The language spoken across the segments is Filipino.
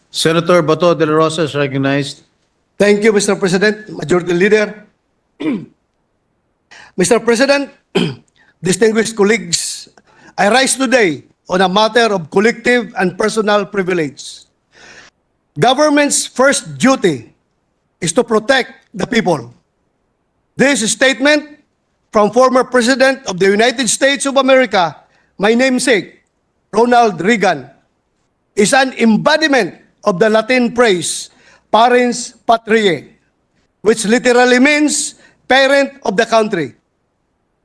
Senator Bato de la Rosa is recognized. Thank you, Mr. President, Majority Leader. Mr. President, distinguished colleagues, I rise today on a matter of collective and personal privilege. Government's first duty is to protect the people. This statement from former President of the United States of America, my namesake, Ronald Reagan, is an embodiment of the Latin phrase, parens patriae, which literally means parent of the country.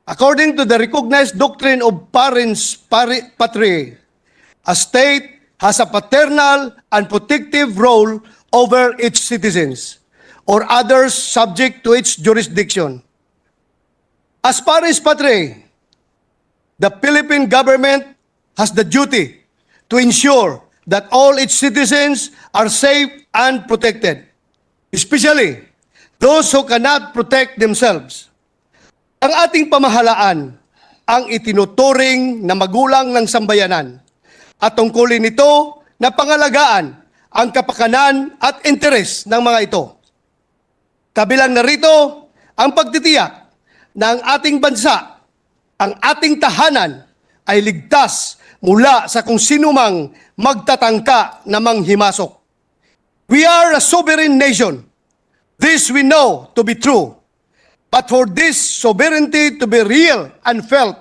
According to the recognized doctrine of parens patriae, a state has a paternal and protective role over its citizens or others subject to its jurisdiction. As parens patriae, the Philippine government has the duty to ensure that all its citizens are safe and protected, especially those who cannot protect themselves. Ang ating pamahalaan ang itinuturing na magulang ng sambayanan at tungkulin nito na pangalagaan ang kapakanan at interes ng mga ito. Kabilang narito ang pagtitiyak na ang ating bansa, ang ating tahanan ay ligtas mula sa kung sinumang magtatangka na manghimasok. We are a sovereign nation. This we know to be true. But for this sovereignty to be real and felt,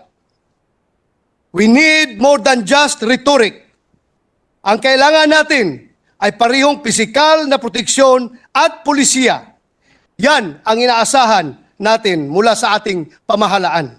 we need more than just rhetoric. Ang kailangan natin ay parehong pisikal na proteksyon at pulisya. Yan ang inaasahan natin mula sa ating pamahalaan.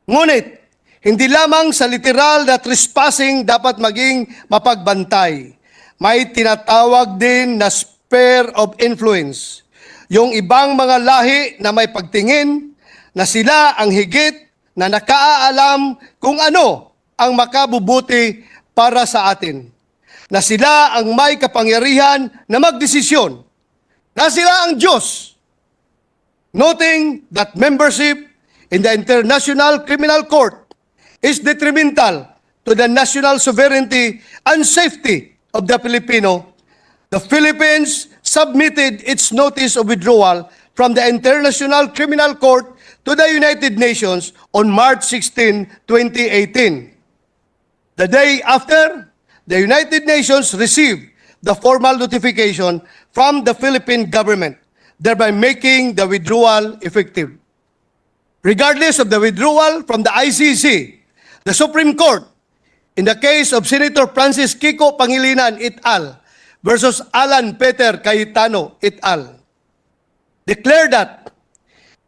Ngunit, hindi lamang sa literal na trespassing dapat maging mapagbantay. May tinatawag din na sphere of influence. Yung ibang mga lahi na may pagtingin na sila ang higit na nakaalam kung ano ang makabubuti para sa atin. Na sila ang may kapangyarihan na magdesisyon. Na sila ang Diyos. Noting that membership in the International Criminal Court is detrimental to the national sovereignty and safety of the Filipino, the Philippines submitted its notice of withdrawal from the International Criminal Court to the United Nations on March 16, 2018. The day after, the United Nations received the formal notification from the Philippine government, thereby making the withdrawal effective. Regardless of the withdrawal from the ICC, the Supreme Court, in the case of Senator Francis Kiko Pangilinan et al. Versus Alan Peter Cayetano et al., declared that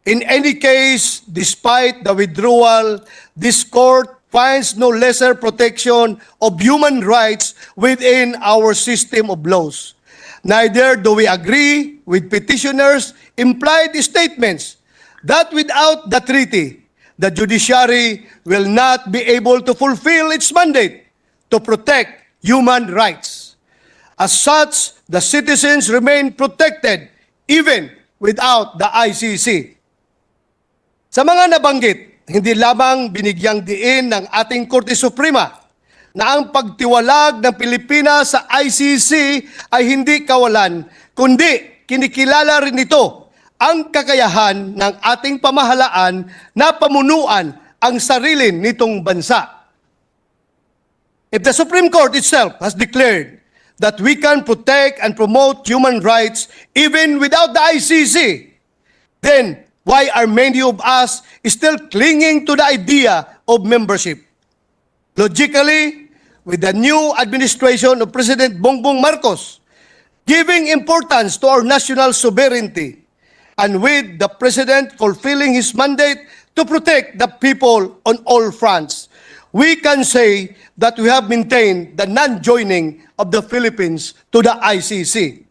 in any case, despite the withdrawal, this court finds no lesser protection of human rights within our system of laws. Neither do we agree with petitioners' implied statements that without the treaty, the judiciary will not be able to fulfill its mandate to protect human rights. As such, the citizens remain protected even without the ICC. Sa mga nabanggit, hindi lamang binigyang diin ng ating Korte Suprema na ang pagtiwalag ng Pilipinas sa ICC ay hindi kawalan, kundi kinikilala rin ito ang kakayahan ng ating pamahalaan na pamunuan ang sarili nitong bansa. If the Supreme Court itself has declared that we can protect and promote human rights even without the ICC, then why are many of us still clinging to the idea of membership? Logically, with the new administration of President Bongbong Marcos giving importance to our national sovereignty, and with the President fulfilling his mandate to protect the people on all fronts, we can say that we have maintained the non-joining of the Philippines to the ICC.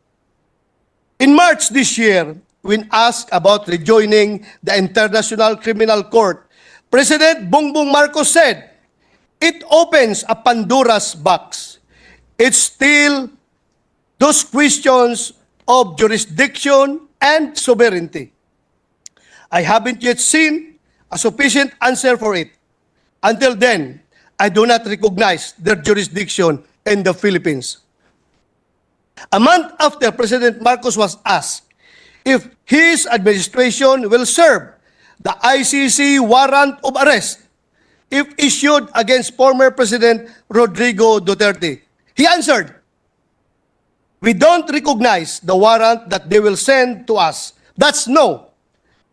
In March this year, when asked about rejoining the International Criminal Court, President Bongbong Marcos said, it opens a Pandora's box. It's still those questions of jurisdiction and sovereignty. I haven't yet seen a sufficient answer for it. Until then, I do not recognize their jurisdiction in the Philippines. A month after President Marcos was asked if his administration will serve the ICC warrant of arrest if issued against former President Rodrigo Duterte, he answered, "We don't recognize the warrant that they will send to us. That's no.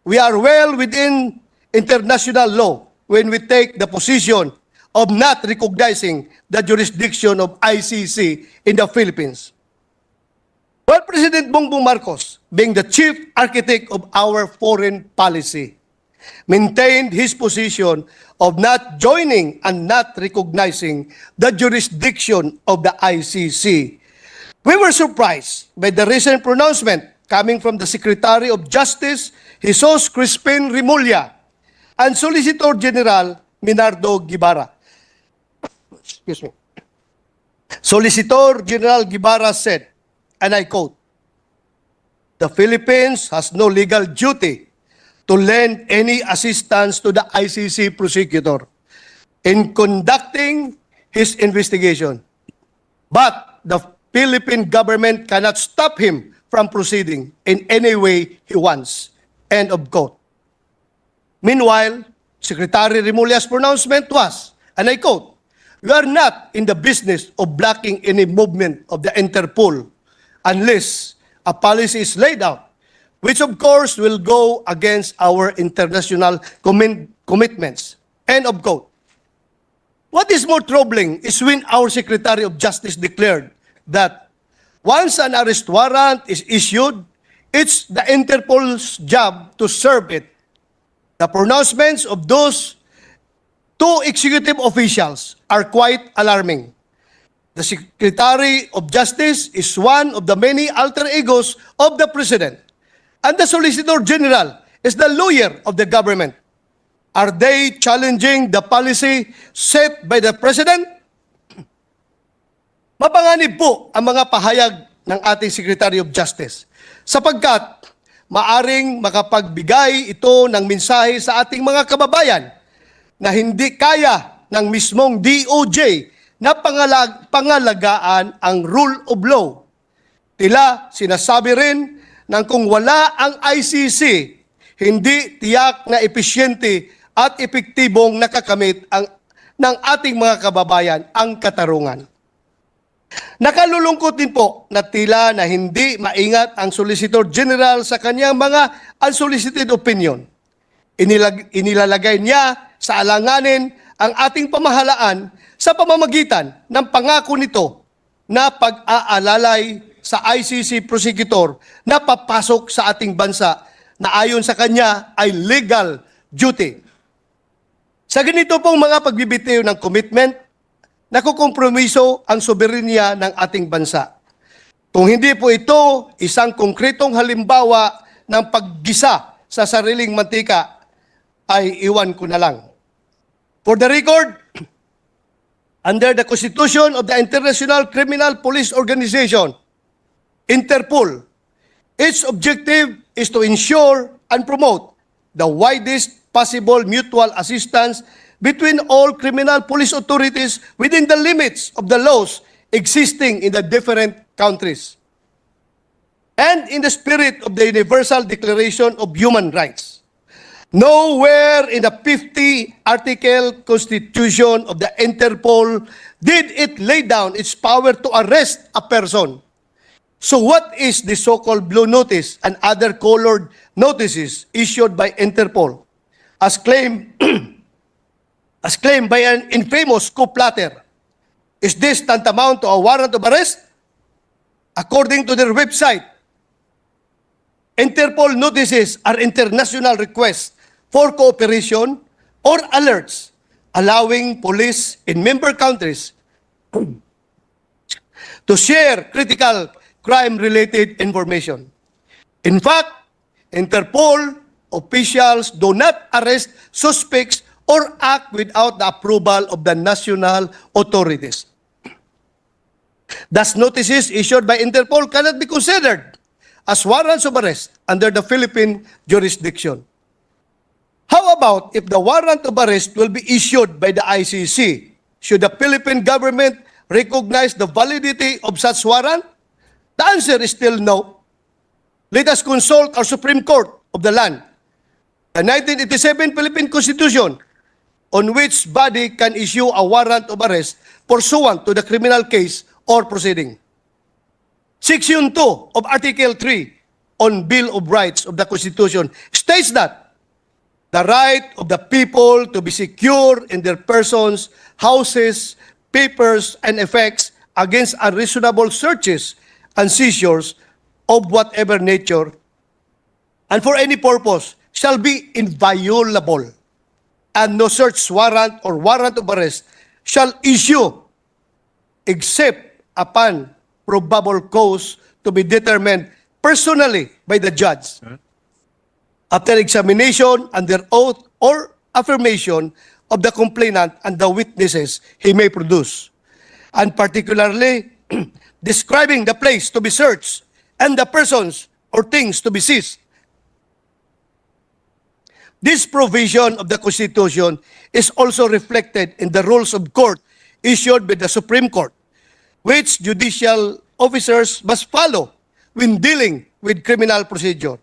We are well within international law when we take the position of not recognizing the jurisdiction of ICC in the Philippines." While President Bongbong Marcos, being the chief architect of our foreign policy, maintained his position of not joining and not recognizing the jurisdiction of the ICC, we were surprised by the recent pronouncement coming from the Secretary of Justice, Jesus Crispin Remulla, and Solicitor General Minardo Guibarra. Excuse me. Solicitor General Guibarra said, and I quote, "The Philippines has no legal duty to lend any assistance to the ICC prosecutor in conducting his investigation. But the Philippine government cannot stop him from proceeding in any way he wants." End of quote. Meanwhile, Secretary Remulla's pronouncement was, and I quote, "We are not in the business of blocking any movement of the Interpol unless a policy is laid out, which of course will go against our international commitments." End of quote. What is more troubling is when our Secretary of Justice declared that once an arrest warrant is issued, it's the Interpol's job to serve it. The pronouncements of those two executive officials are quite alarming. The Secretary of Justice is one of the many alter egos of the President, and the Solicitor General is the lawyer of the government. Are they challenging the policy set by the President? Mapanganib po ang mga pahayag ng ating Secretary of Justice sapagkat maaring makapagbigay ito ng mensahe sa ating mga kababayan na hindi kaya ng mismong DOJ na pangalagaan ang rule of law. Tila sinasabi rin ng kung wala ang ICC, hindi tiyak na episyente at epektibong nakakamit ng ating mga kababayan ang katarungan. Nakalulungkot din po na tila na hindi maingat ang Solicitor General sa kanyang mga unsolicited opinion. Inilalagay niya sa alanganin ang ating pamahalaan sa pamamagitan ng pangako nito na pag-aalalay sa ICC prosecutor na papasok sa ating bansa na ayon sa kanya ay legal duty. Sa ganito pong mga pagbibitiw ng commitment, nakukompromiso ang soberenya ng ating bansa. Kung hindi po ito isang konkretong halimbawa ng paggisa sa sariling mantika, ay iwan ko na lang. For the record, under the Constitution of the International Criminal Police Organization, Interpol, its objective is to ensure and promote the widest possible mutual assistance between all criminal police authorities within the limits of the laws existing in the different countries, and in the spirit of the Universal Declaration of Human Rights. Nowhere in the 50-article Constitution of the Interpol did it lay down its power to arrest a person. So what is the so-called blue notice and other colored notices issued by Interpol as claimed by an infamous coup plotter? Is this tantamount to a warrant of arrest? According to their website, Interpol notices are international requests for cooperation or alerts allowing police in member countries to share critical crime-related information. In fact, Interpol officials do not arrest suspects or act without the approval of the national authorities. Thus, notices issued by Interpol cannot be considered as warrants of arrest under the Philippine jurisdiction. How about if the warrant of arrest will be issued by the ICC? Should the Philippine government recognize the validity of such warrant? The answer is still no. Let us consult our Supreme Court of the land, the 1987 Philippine Constitution, on which body can issue a warrant of arrest pursuant to the criminal case or proceeding. Section 2 of Article 3 on Bill of Rights of the Constitution states that the right of the people to be secure in their persons, houses, papers, and effects against unreasonable searches and seizures of whatever nature and for any purpose shall be inviolable, and no search warrant or warrant of arrest shall issue except upon probable cause to be determined personally by the judge after examination under oath or affirmation of the complainant and the witnesses he may produce, and particularly describing the place to be searched and the persons or things to be seized. This provision of the Constitution is also reflected in the rules of court issued by the Supreme Court, which judicial officers must follow when dealing with criminal procedure.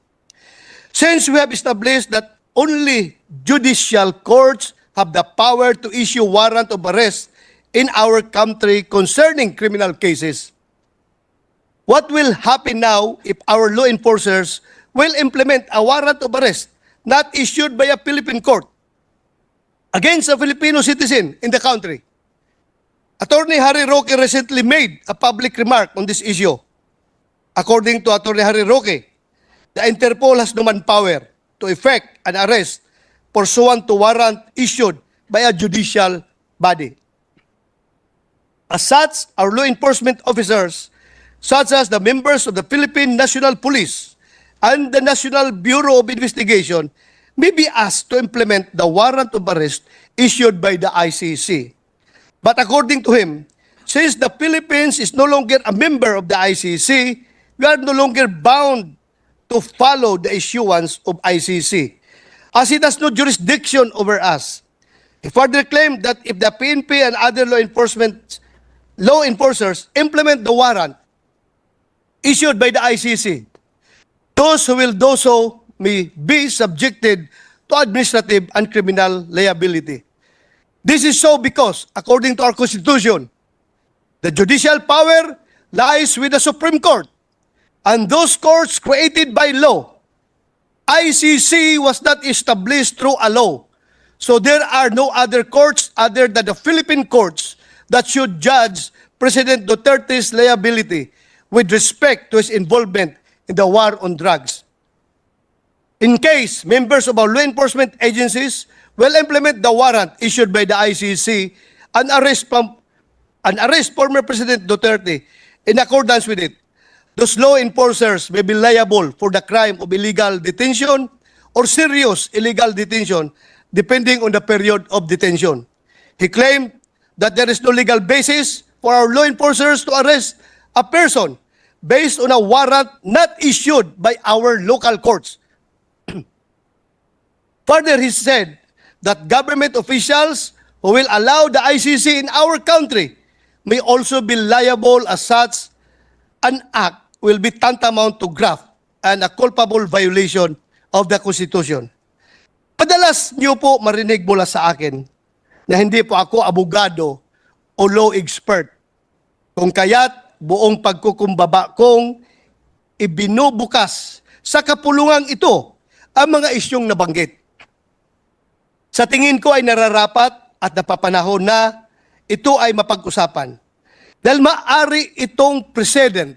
Since we have established that only judicial courts have the power to issue warrant of arrest in our country concerning criminal cases, what will happen now if our law enforcers will implement a warrant of arrest not issued by a Philippine court against a Filipino citizen in the country? Attorney Harry Roque recently made a public remark on this issue. According to Attorney Harry Roque, the Interpol has no manpower to effect an arrest pursuant to warrant issued by a judicial body. As such, our law enforcement officers, such as the members of the Philippine National Police and the National Bureau of Investigation, may be asked to implement the warrant of arrest issued by the ICC. But according to him, since the Philippines is no longer a member of the ICC, we are no longer bound to follow the issuance of ICC, as it has no jurisdiction over us. He further claimed that if the PNP and other law enforcers implement the warrant issued by the ICC, those who will do so may be subjected to administrative and criminal liability. This is so because, according to our Constitution, the judicial power lies with the Supreme Court and those courts created by law. ICC was not established through a law, so there are no other courts other than the Philippine courts that should judge President Duterte's liability with respect to his involvement in the war on drugs. In case members of our law enforcement agencies will implement the warrant issued by the ICC and arrest former President Duterte in accordance with it, those law enforcers may be liable for the crime of illegal detention or serious illegal detention, depending on the period of detention. He claimed that there is no legal basis for our law enforcers to arrest a person based on a warrant not issued by our local courts. Further, he said that government officials who will allow the ICC in our country may also be liable as such. An act will be tantamount to graft and a culpable violation of the Constitution. Madalas niyo po marinig mula sa akin na hindi po ako abogado o law expert. Kung kaya't buong pagkukumbaba kong ibinubukas sa kapulungang ito ang mga isyong nabanggit. Sa tingin ko ay nararapat at napapanahon na ito ay mapag-usapan. Dahil maaari itong precedent,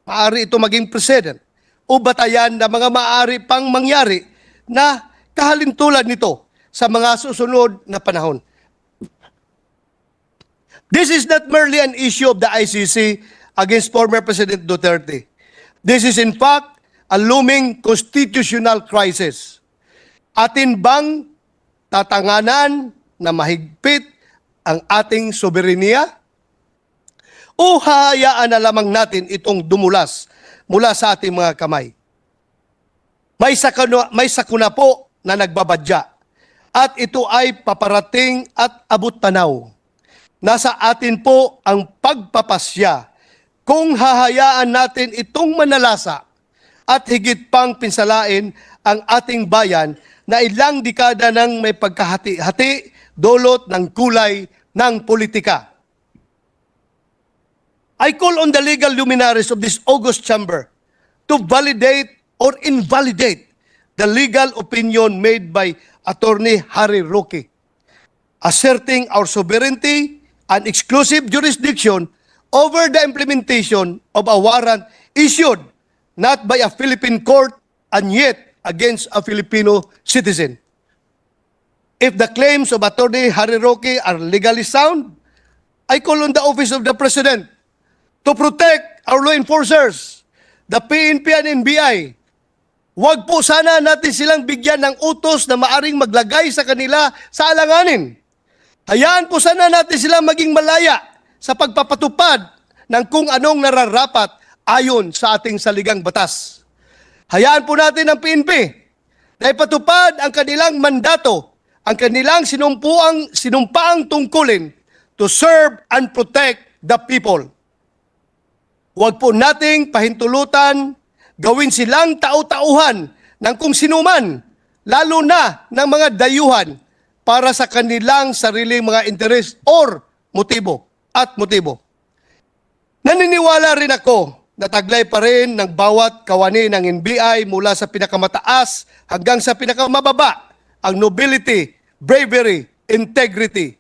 maaari ito maging precedent o batayan na mga maaari pang mangyari na kahalintulad nito sa mga susunod na panahon. This is not merely an issue of the ICC against former President Duterte. This is in fact a looming constitutional crisis. Atin bang tatanganan na mahigpit ang ating soberenya? O hahayaan na lamang natin itong dumulas mula sa ating mga kamay? May sakuna po na nagbabadya at ito ay paparating at abot tanaw. Nasa atin po ang pagpapasya kung hahayaan natin itong manalasa at higit pang pinsalain ang ating bayan na ilang dekada nang may pagkahati-hati dulot ng kulay ng politika. I call on the legal luminaries of this august chamber to validate or invalidate the legal opinion made by Attorney Harry Roque, asserting our sovereignty and exclusive jurisdiction over the implementation of a warrant issued not by a Philippine court and yet against a Filipino citizen. If the claims of Attorney Harry Roque are legally sound, I call on the Office of the President to protect our law enforcers, the PNP and NBI. Huwag po sana natin silang bigyan ng utos na maaring maglagay sa kanila sa alanganin. Hayaan po sana natin silang maging malaya sa pagpapatupad ng kung anong nararapat ayon sa ating saligang batas. Hayaan po natin ang PNP na ipatupad ang kanilang mandato, ang kanilang sinumpaang tungkulin to serve and protect the people. Huwag po nating pahintulutan, gawin silang tau-tauhan ng kung sinuman, lalo na ng mga dayuhan para sa kanilang sariling mga interes or motibo. Naniniwala rin ako na taglay pa rin ng bawat kawani ng NBI mula sa pinakamataas hanggang sa pinakamababa ang nobility, bravery, integrity.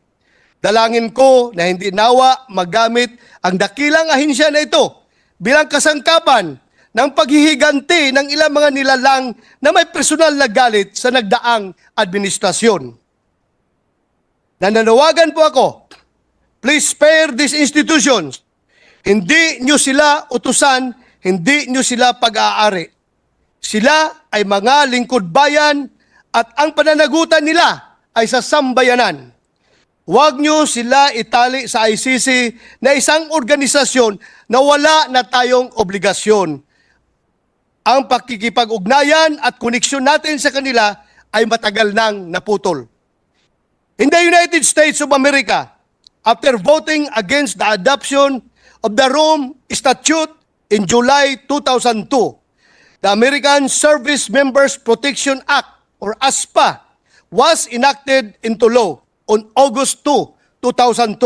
Dalangin ko na hindi nawa magamit ang dakilang ahinsya na ito bilang kasangkapan ng paghihiganti ng ilang mga nilalang na may personal na galit sa nagdaang administrasyon. Nananawagan po ako, please spare these institutions. Hindi nyo sila utusan, hindi nyo sila pag-aari. Sila ay mga lingkod bayan at ang pananagutan nila ay sa sambayanan. Huwag nyo sila itali sa ICC na isang organisasyon na wala na tayong obligasyon. Ang pakikipag-ugnayan at koneksyon natin sa kanila ay matagal nang naputol. In the United States of America, after voting against the adoption of the Rome Statute in July 2002, the American Service Members Protection Act, or ASPA, was enacted into law on August 2, 2002.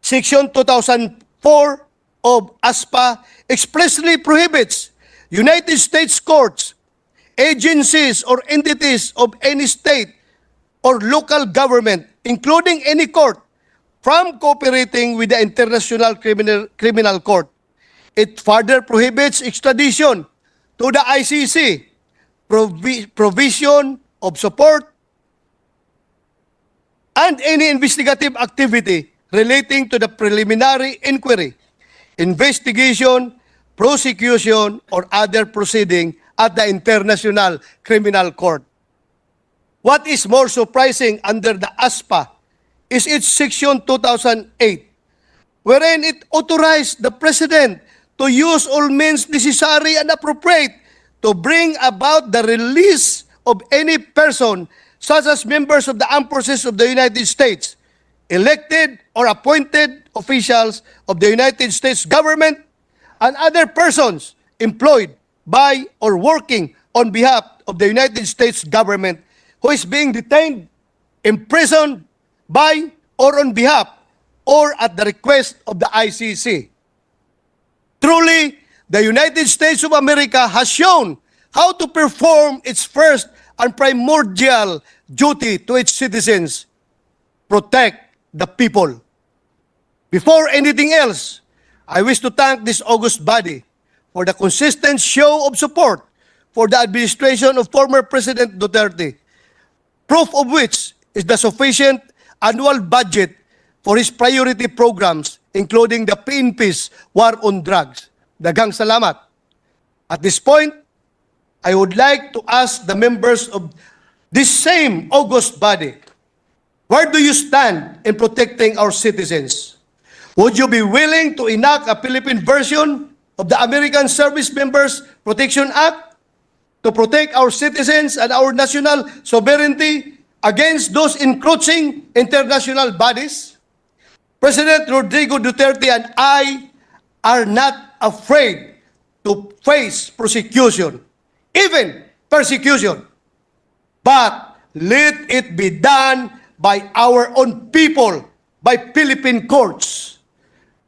Section 2004 of ASPA expressly prohibits United States courts, agencies, or entities of any state or local government, including any court, from cooperating with the International Criminal Court. It further prohibits extradition to the ICC, provision of support, and any investigative activity relating to the preliminary inquiry, investigation, prosecution, or other proceeding at the International Criminal Court. What is more surprising under the ASPA is its Section 2008, wherein it authorized the President to use all means necessary and appropriate to bring about the release of any person such as members of the armed forces of the United States, elected or appointed officials of the United States government, and other persons employed by or working on behalf of the United States government who is being detained, imprisoned by or on behalf or at the request of the ICC. Truly, the United States of America has shown how to perform its first and primordial duty to its citizens: protect the people. Before anything else, I wish to thank this august body for the consistent show of support for the administration of former President Duterte, proof of which is the sufficient annual budget for his priority programs, including the PNP's War on Drugs. Daghang salamat. At this point, I would like to ask the members of this same august body, where do you stand in protecting our citizens? Would you be willing to enact a Philippine version of the American Service Members Protection Act to protect our citizens and our national sovereignty against those encroaching international bodies? President Rodrigo Duterte and I are not afraid to face prosecution, even persecution. But let it be done by our own people, by Philippine courts.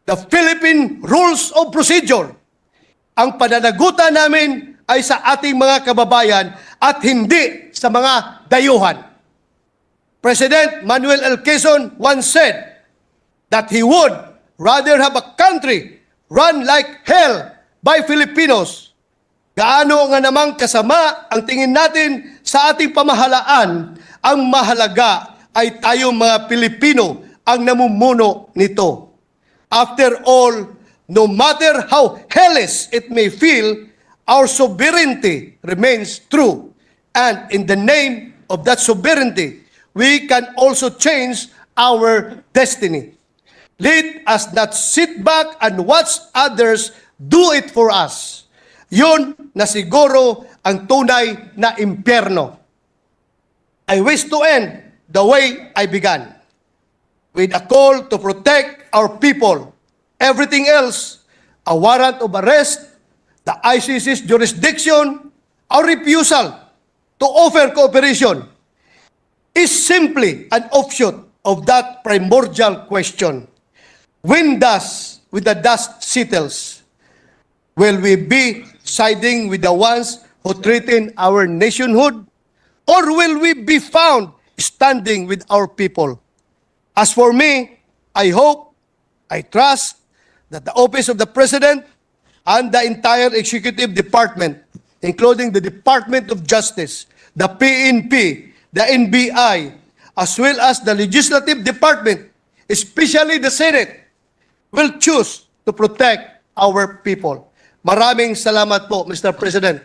The Philippine Rules of Procedure. Ang pananagutan namin ay sa ating mga kababayan at hindi sa mga dayuhan. President Manuel L. Quezon once said that he would rather have a country run like hell by Filipinos. Gaano nga namang kasama ang tingin natin sa ating pamahalaan, ang mahalaga ay tayong mga Pilipino ang namumuno nito. After all, no matter how hellish it may feel, our sovereignty remains true. And in the name of that sovereignty, we can also change our destiny. Let us not sit back and watch others do it for us. Yun na siguro ang tunay na impyerno. I wish to end the way I began, with a call to protect our people. Everything else, a warrant of arrest, the ICC's jurisdiction, our refusal to offer cooperation, is simply an offshoot of that primordial question. When the dust settles, will we be siding with the ones who threaten our nationhood? Or will we be found standing with our people? As for me, I hope, I trust that the Office of the President and the entire Executive Department, including the Department of Justice, the PNP, the NBI, as well as the Legislative Department, especially the Senate, will choose to protect our people. Maraming salamat po, Mr. President.